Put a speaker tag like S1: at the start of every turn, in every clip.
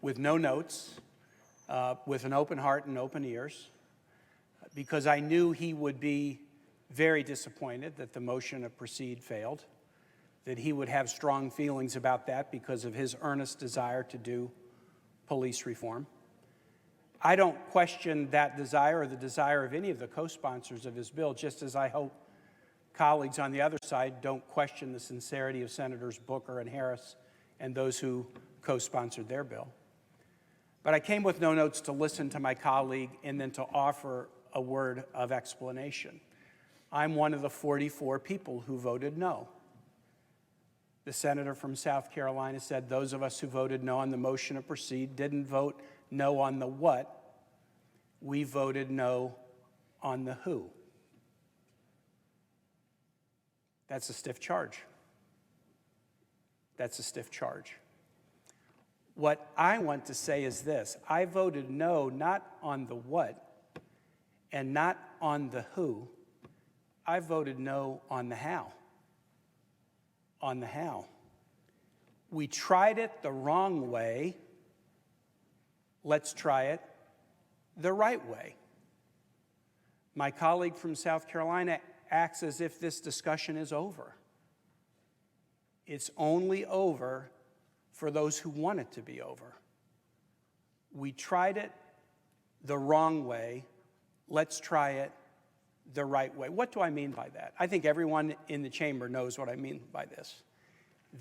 S1: with no notes, with an open heart and open ears, because I knew he would be very disappointed that the motion to proceed failed, that he would have strong feelings about that because of his earnest desire to do police reform. I don't question that desire or the desire of any of the co-sponsors of his bill, just as I hope colleagues on the other side don't question the sincerity of Senators Booker and Harris and those who co-sponsored their bill. But I came with no notes to listen to my colleague and then to offer a word of explanation. I'm one of the 44 people who voted no. The senator from South Carolina said those of us who voted no on the motion to proceed didn't vote no on the what. We voted no on the who. That's a stiff charge. That's a stiff charge. What I want to say is this: I voted no not on the what and not on the who. I voted no on the how. On the how. We tried it the wrong way. Let's try it the right way. My colleague from South Carolina acts as if this discussion is over. It's only over for those who want it to be over. We tried it the wrong way. Let's try it the right way. What do I mean by that? I think everyone in the chamber knows what I mean by this.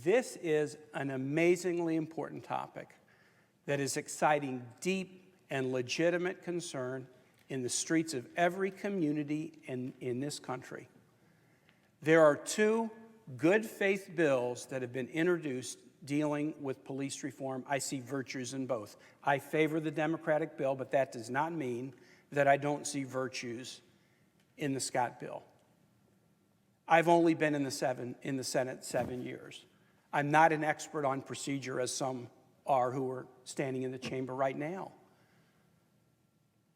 S1: This is an amazingly important topic that is exciting deep and legitimate concern in the streets of every community in this country. There are two good faith bills that have been introduced dealing with police reform. I see virtues in both. I favor the Democratic bill, but that does not mean that I don't see virtues in the Scott bill. I've only been in the Senate 7 years. I'm not an expert on procedure, as some are who are standing in the chamber right now.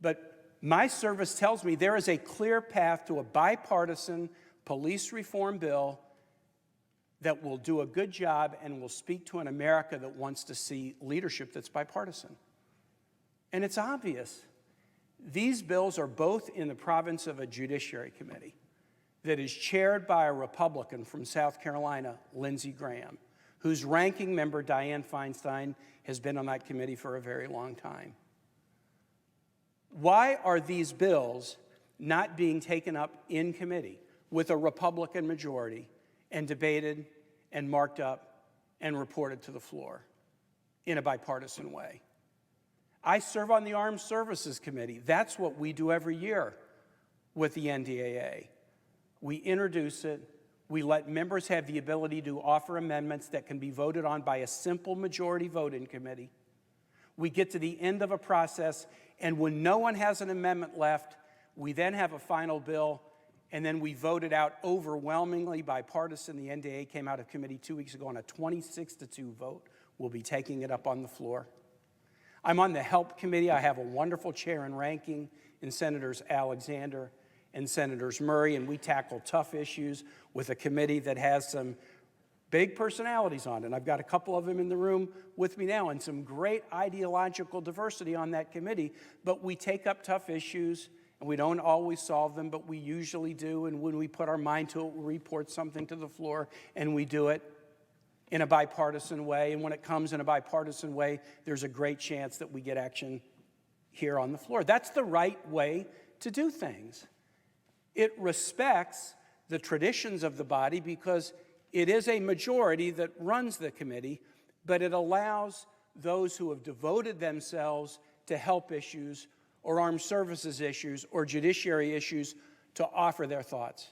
S1: But my service tells me there is a clear path to a bipartisan police reform bill that will do a good job and will speak to an America that wants to see leadership that's bipartisan. And it's obvious. These bills are both in the province of a judiciary committee that is chaired by a Republican from South Carolina, Lindsey Graham, whose ranking member, Dianne Feinstein, has been on that committee for a very long time. Why are these bills not being taken up in committee with a Republican majority and debated and marked up and reported to the floor in a bipartisan way? I serve on the Armed Services Committee. That's what we do every year with the NDAA. We introduce it. We let members have the ability to offer amendments that can be voted on by a simple majority vote in committee. We get to the end of a process, and when no one has an amendment left, we then have a final bill, and then we vote it out overwhelmingly bipartisan. The NDAA came out of committee 2 weeks ago on a 26-2 vote. We'll be taking it up on the floor. I'm on the HELP committee. I have a wonderful chair and ranking in Senators Alexander and Senators Murray, and we tackle tough issues with a committee that has some big personalities on it. And I've got a couple of them in the room with me now, and some great ideological diversity on that committee. But we take up tough issues, and we don't always solve them, but we usually do. And when we put our mind to it, we report something to the floor, and we do it in a bipartisan way. And when it comes in a bipartisan way, there's a great chance that we get action here on the floor. That's the right way to do things. It respects the traditions of the body because it is a majority that runs the committee, but it allows those who have devoted themselves to help issues or armed services issues or judiciary issues to offer their thoughts.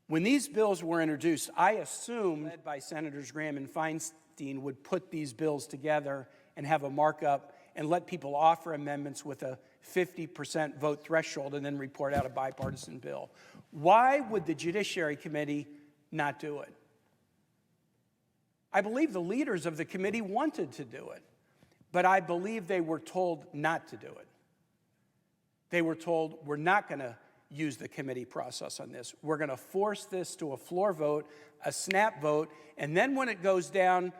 S1: When these bills were introduced, I assumed, led by Senators Graham and Feinstein, would put these bills together and have a markup and let people offer amendments with a 50% vote threshold and then report out a bipartisan bill. Why would the Judiciary Committee not do it? I believe the leaders of the committee wanted to do it, but I believe they were told not to do it. They were told, we're not going to use the committee process on this. We're going to force this to a floor vote, a snap vote, and then when it goes down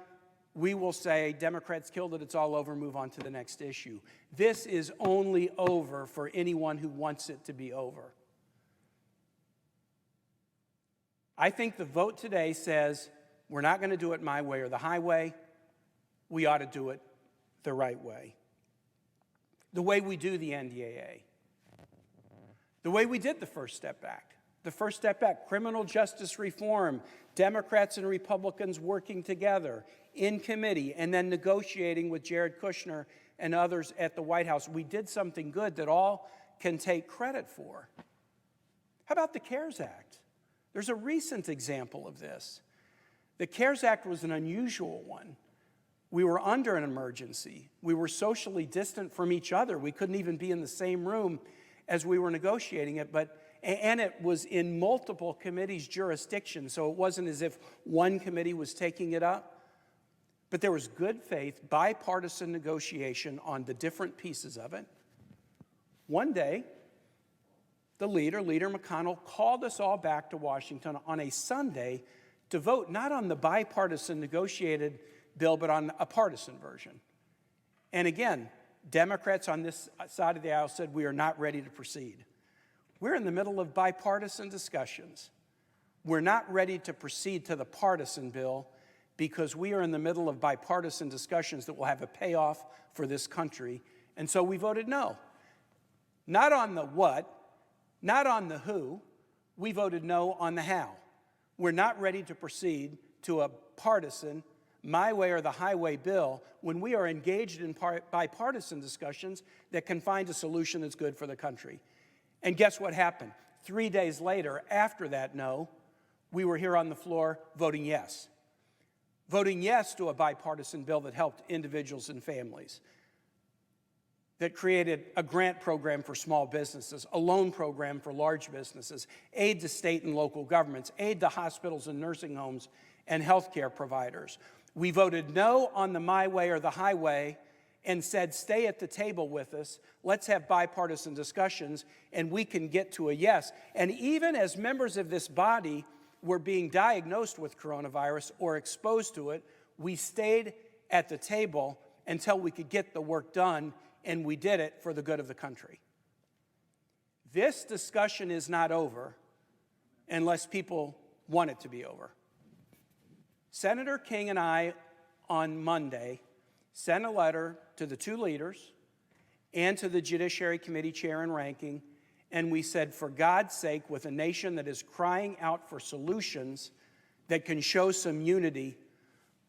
S1: we will say, Democrats killed it, it's all over, move on to the next issue. This is only over for anyone who wants it to be over. I think the vote today says we're not going to do it my way or the highway. We ought to do it the right way. The way we do the NDAA. The way we did the First Step Act. The First Step Act, criminal justice reform, Democrats and Republicans working together in committee and then negotiating with Jared Kushner and others at the White House. We did something good that all can take credit for. How about the CARES Act? There's a recent example of this. The CARES Act was an unusual one. We were under an emergency. We were socially distant from each other. We couldn't even be in the same room as we were negotiating it, and it was in multiple committees' jurisdiction, so it wasn't as if one committee was taking it up. But there was good faith, bipartisan negotiation on the different pieces of it. One day, the Leader McConnell, called us all back to Washington on a Sunday to vote not on the bipartisan negotiated bill, but on a partisan version. And again, Democrats on this side of the aisle said we are not ready to proceed. We're in the middle of bipartisan discussions. We're not ready to proceed to the partisan bill because we are in the middle of bipartisan discussions that will have a payoff for this country. And so we voted no. Not on the what, not on the who. We voted no on the how. We're not ready to proceed to a partisan, my way or the highway bill when we are engaged in bipartisan discussions that can find a solution that's good for the country. And guess what happened? 3 days later, after that no, we were here on the floor voting yes. Voting yes to a bipartisan bill that helped individuals and families, that created a grant program for small businesses, a loan program for large businesses, aid to state and local governments, aid to hospitals and nursing homes and healthcare providers. We voted no on the my way or the highway and said, stay at the table with us, let's have bipartisan discussions, and we can get to a yes. And even as members of this body were being diagnosed with coronavirus or exposed to it, we stayed at the table until we could get the work done, and we did it for the good of the country. This discussion is not over unless people want it to be over. Senator King and I, on Monday, sent a letter to the two leaders and to the Judiciary Committee chair and ranking, and we said, for God's sake, with a nation that is crying out for solutions that can show some unity,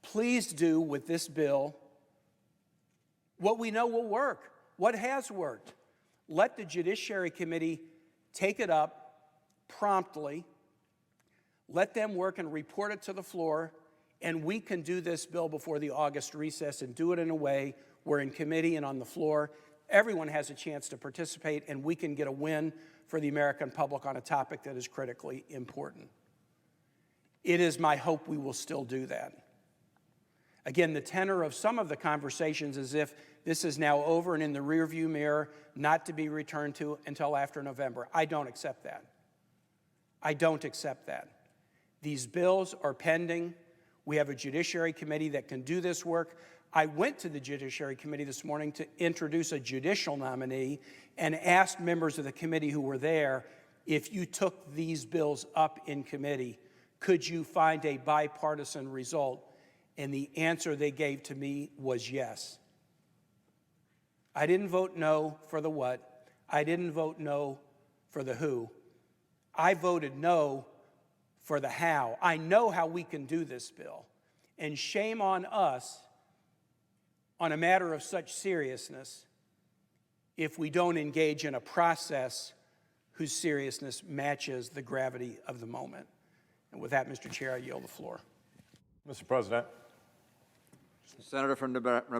S1: please do with this bill what we know will work, what has worked. Let the Judiciary Committee take it up promptly. Let them work and report it to the floor, and we can do this bill before the August recess and do it in a way where in committee and on the floor, everyone has a chance to participate, and we can get a win for the American public on a topic that is critically important. It is my hope we will still do that. Again, the tenor of some of the conversations is if this is now over and in the rearview mirror, not to be returned to until after November. I don't accept that. I don't accept that. These bills are pending. We have a Judiciary Committee that can do this work. I went to the Judiciary Committee this morning to introduce a judicial nominee and asked members of the committee who were there, if you took these bills up in committee, could you find a bipartisan result? And the answer they gave to me was yes. I didn't vote no for the what. I didn't vote no for the who. I voted no for the how. I know how we can do this bill. And shame on us on a matter of such seriousness if we don't engage in a process whose seriousness matches the gravity of the moment. And with that, Mr. Chair, I yield the floor.
S2: Mr. President.
S3: Senator from Nebraska.